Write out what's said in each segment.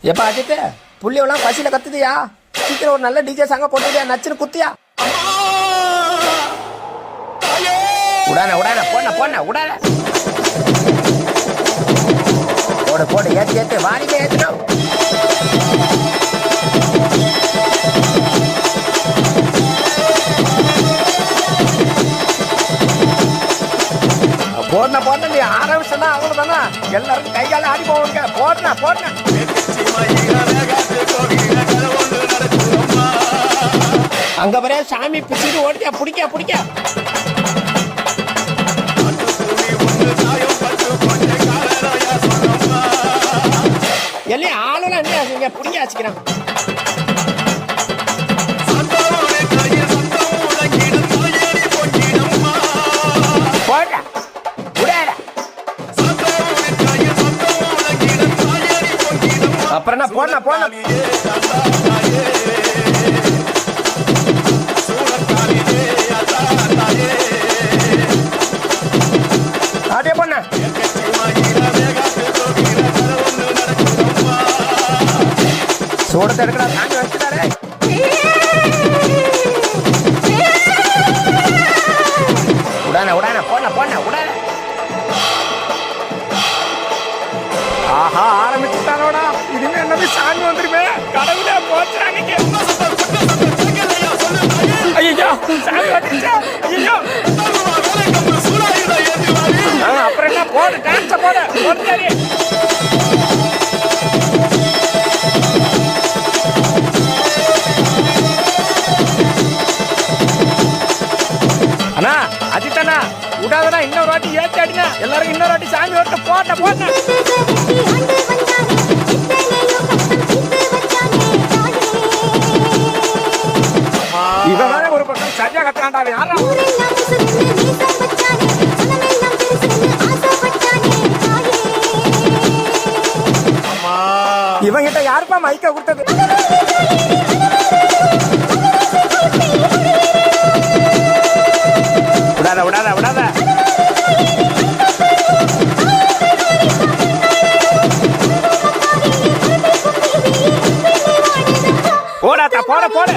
எப்பா அஜித் புள்ளியெல்லாம் பசியில கத்துதியா? சீக்கிரம் ஒரு நல்ல டிஜே சாங்க போட்டுதியா, நச்சுன்னு குத்தியா? உடான உடான போன போன உடான போடு போடு ஏத்து ஏத்து வாரிங்க ஏத்துறோம். போடன போடன நீ ஆரம்பிச்சா அவ்வளவுதானா, எல்லாரும் கைகால ஆடி போவாங்க. போடன போடன அங்க வர சாமி பிடிச்சிட்டு ஓடியா, பிடிக்க பிடிக்க எல்லாம் ஆளுலாம் என்ன பிடிக்க வச்சுக்கிறான். அப்புறம் என்ன போன போன அதே பண்ண சூடத்தை எடுக்கிறா தாண்டி வச்சுட்டாரே. உடான உடான போன போன உடான. ஆஹா ஆரம்பிச்சுட்டாரோடா, இனிமே என்னது சாமி வந்துருமே. கடவுளே போச்சுறாங்க. ஐயோ சாமி வந்துருச்சா? ஐயோ அப்புறம் என்ன போடு, டான்ஸ போடு போடு. அண்ணா அஜித் அண்ணா விடாதண்ணா, இன்னொரு வாட்டி ஏற்றி அடினா எல்லாரும் இன்னொரு வாட்டி சாமி ஓட்ட போட்ட போட்ட. இவன் தானே ஒரு பக்கம் சரியா கட்டாண்டா. யாரா இவங்கிட்ட யாருப்பா மைக்க கொடுத்தது? விடாத விடாத விடாத. போடாத்தா போட போட.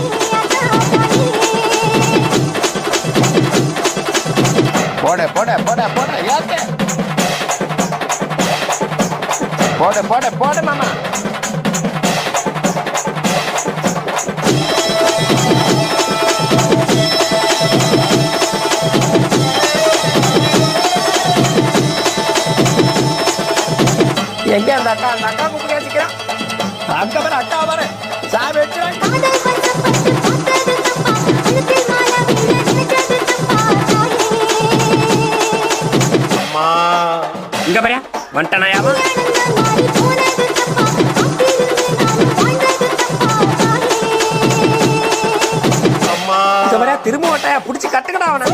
போட போட போட போட ஏத்து போட போட போட மாமா. எங்க அந்த அக்கா? அந்த அக்கா கூப்பிட்டு வச்சுக்கிறான். அக்கா பாரு அக்கா பாரு சாமி வச்சுறாங்க. இங்க பாரு வந்துட்டானாயாமா. இங்க பாரு திரும்ப வட்டாயா புடிச்சு கட்டுக்கடா அவனை.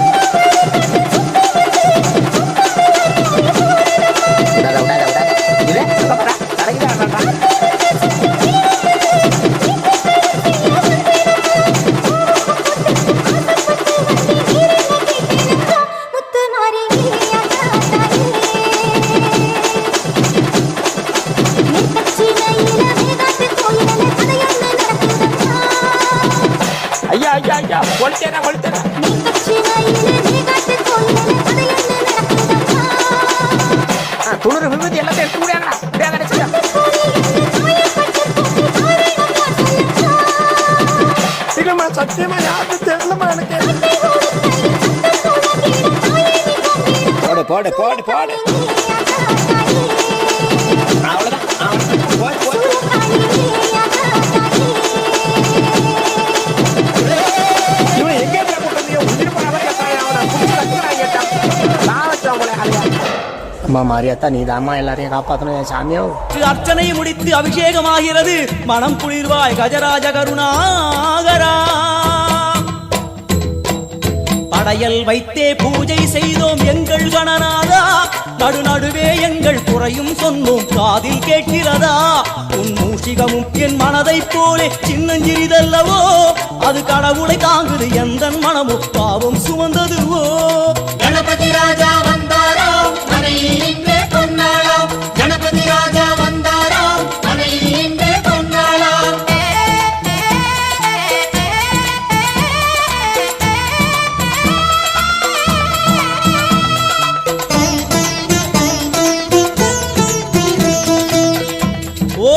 ஐயா ஐயா ஐயா கொளுத்தேனா கொளுத்தேனா. துணுறு விபத்து எல்லாத்தையும் எடுத்து முடியாங்கடா. இல்லம்மா சத்தியமா யாருக்கு தெரியலமா எனக்கு. போடு போடு போடு போடு. அவ்வளவுதான் போய் போய். அம்மா மாரியாத்தா நீ தாமா எல்லாரையும் காப்பாற்றணும் சாமியோ. அர்ச்சனை முடித்து அபிஷேகமாகிறது. மனம் குளிர்வாய் கஜராஜ கருணாகரா. படையல் வைத்தே பூஜை செய்தோம் எங்கள் கணநாதா. நடுநடுவே எங்கள் குறையும் சொன்னோம் காதில் கேட்கிறதா. உன் மூஷிகமும் என் மனதை போலே சின்னஞ்சிறிதல்லவோ. அது கடவுளை தாங்குது எந்த மனமோ பாவம் சுமந்ததுவோ. கணபதி ராஜா வந்தாரோ மனையில் இன்றே கொண்டாடோ. கணபதி ராஜா வந்தாரோ மனையில் இன்றே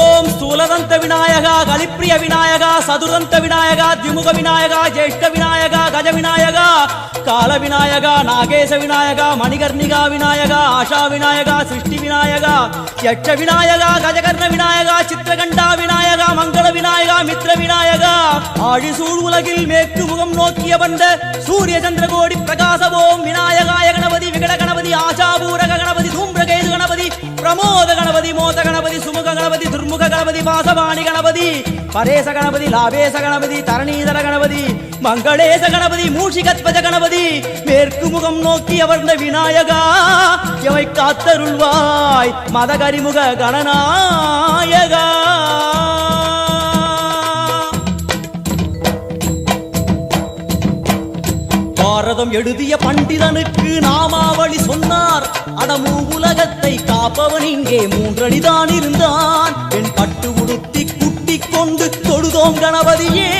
ஓம் ஸ்தூலதந்த விநாயகா, கலிப்பிரிய விநாயகா, சதுரந்த விநாயகா, திமுக விநாயகா, ஜேஷ்ட விநாயகா, கஜ விநாயகா, கால விநாயகா, நாகேச விநாயகா, மணிகர்ணிகா விநாயகா, ஆஷா விநாயகா, சிருஷ்டி விநாயகா, யட்ச விநாயகா, கஜகர்ண விநாயகா, சித்திரகண்டா விநாயகா, மங்கள விநாயகா, மித்ர விநாயகா, ஆழிசூழ் உலகில் மேற்கு முகம் நோக்கிய வந்த சூரிய சந்திரகோடி பிரகாசவோம் விநாயகாய கணபதி, விகட கணபதி, ஆசாபூரக கணபதி, தூம்பிரகேது கணபதி, பிரமோத கணபதி, மோத கணபதி, சுமுக கணபதி, துர்முக கணபதி, வாசவாணி கணபதி, பரேச கணபதி, லாபேச கணபதி, தரணீதர கணபதி, மங்களேச கணபதி, மூஷிகத்வஜ கணபதி, மேற்கு முகம் நோக்கி அமர்ந்த விநாயகா எவை காத்தருள்வாய் மதகரிமுக கணநாயகா. பாரதம் எழுதிய பண்டிதனுக்கு நாமாவளி சொன்னார். அடமூ உலகத்தை காப்பவன் இங்கே மூன்றடிதான் இருந்தான். என் பட்டு உடுத்தி குட்டி கொண்டு தொழுதோம் கணபதியே,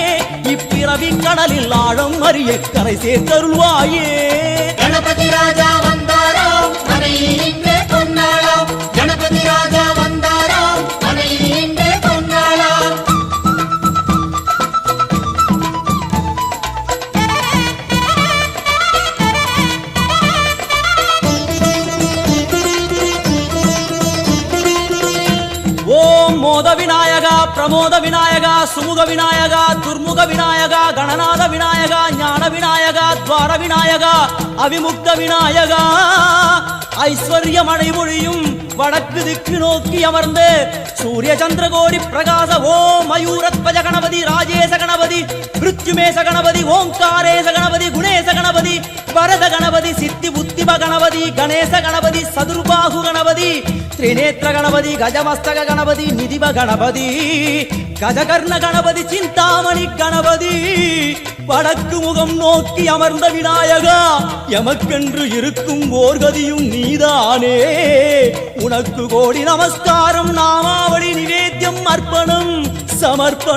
இப்பிறவி கடலில் ஆழம் அறிய கரை சேர்த்தருள்வாயே. கணபதி ராஜா வந்தாரோ மனையில் இன்றே பொன்னாளாம். கணபதி ராஜா வந்தாரோ மனையில் இன்றே பொன்னாளாம். ஓம் மோத விநாயகா, பிரமோத விநாயகா, சுமுக விநாயகா, துர்முக விநாயகா, கணநாத விநாயகா, ஞான விநாயகா, துவார விநாயகா, அவிமுக்த விநாயகா, ஐஸ்வர்ய மழைமொழியும் வடக்கு திக்கு நோக்கி அமர்ந்து சூரிய சந்திரகோடி பிரகாச ஓம் மயூரத்வஜ கணபதி, ராஜேச கணபதி, மிருத்யுமேச கணபதி, ஓங்காரேச கணபதி, குணேச கணபதி, வரத கணபதி, சித்தி புத்திப கணபதி, கணேச கணபதி, சதுர்பாகு கணபதி, திரிநேத்திர கணபதி, கஜமஸ்தக கணபதி, நிதிப கணபதி, கஜகர்ண கணபதி, சிந்தாமணி கணபதி, வடக்கு முகம் நோக்கி அமர்ந்த விநாயகா எமக்கென்று இருக்கும் ஓர்கதியும் நீதானே. உனக்கு கோடி நமஸ்காரம், நாமாவளி நிவேத்தியம் அர்ப்பணம் சமர்ப்பணம்.